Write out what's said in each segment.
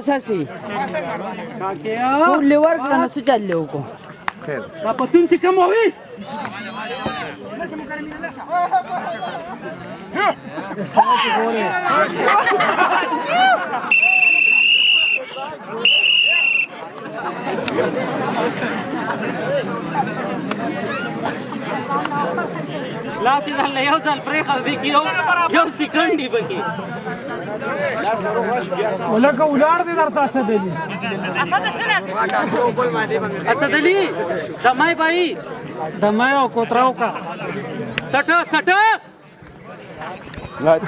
اساسي ټول لیور کړه څه چل وکړو خیر دا پتون چې کم وي لاس یې درله یو ځل پرېښودی کې یو سیکنډ یې پکې ولکه ولاړ دی درته اسدالي اسدالي دمای بھائی دمای او کوتراو کا سټه سټه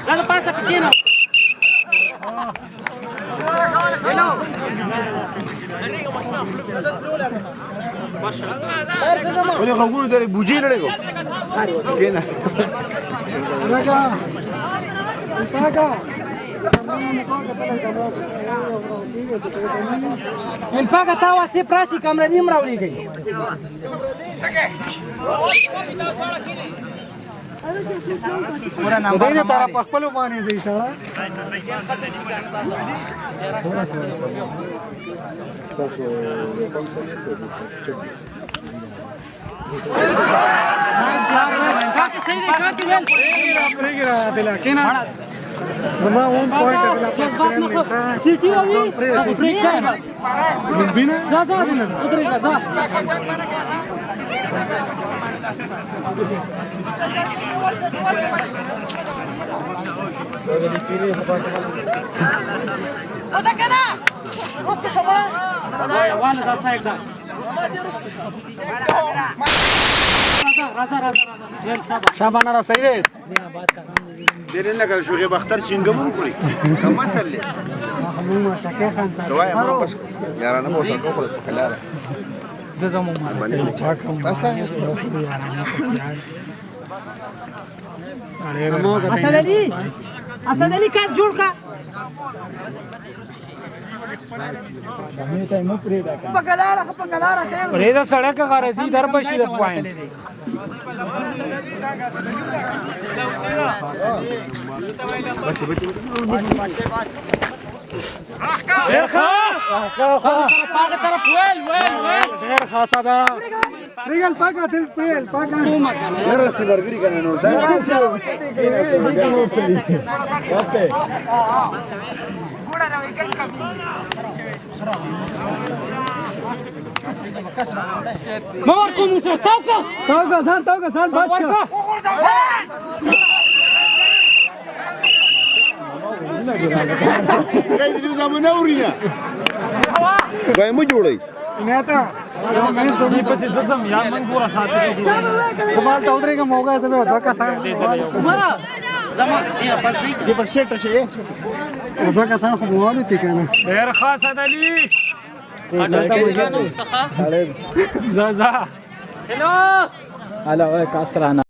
ځل پاسه کېنو هلو ولې غوږونو ته بوجي نه لګو کېنه الفاګه تا واسې پراسي کمره نیم راوړيږي د دې طرف په خپل باندې دی سره زما اون پوینټ سیټي وي بریک ټایم بینه ځه ودرېږه ځه ودا کنه وسته شوه وانه دا سایډ دا راځه شابانه را صحیح ډېر لکه شوخي بختر چنګم وکړي کوم مسل له محمود شکه خان سوای ما بس یارانه مو سره کوله کلاره جزامو اسدالي کاس جوړ کا پګلاره خیر پرې دا سړک غرضی در بشي د پوینټ ډېر ښه پاګه طرف ویل ډېر ښه ساده ریګل پاګه دل پیل پاګه نه رسې ورګري کنه نو ځای مور کوم څه تاوکا ځان بچا کای دې زمونه اورینه وای مو جوړي نه تا مې سمې پسې زم یار من پورا ساتي کمال ته ودرېګه موګه ته به ودا کا سان عمره زما یا پسې دې پر سیټ شي ودا کا سان خو وانه تی کنه ډېر خاص علي ځه هلو هلا وای کاسرانه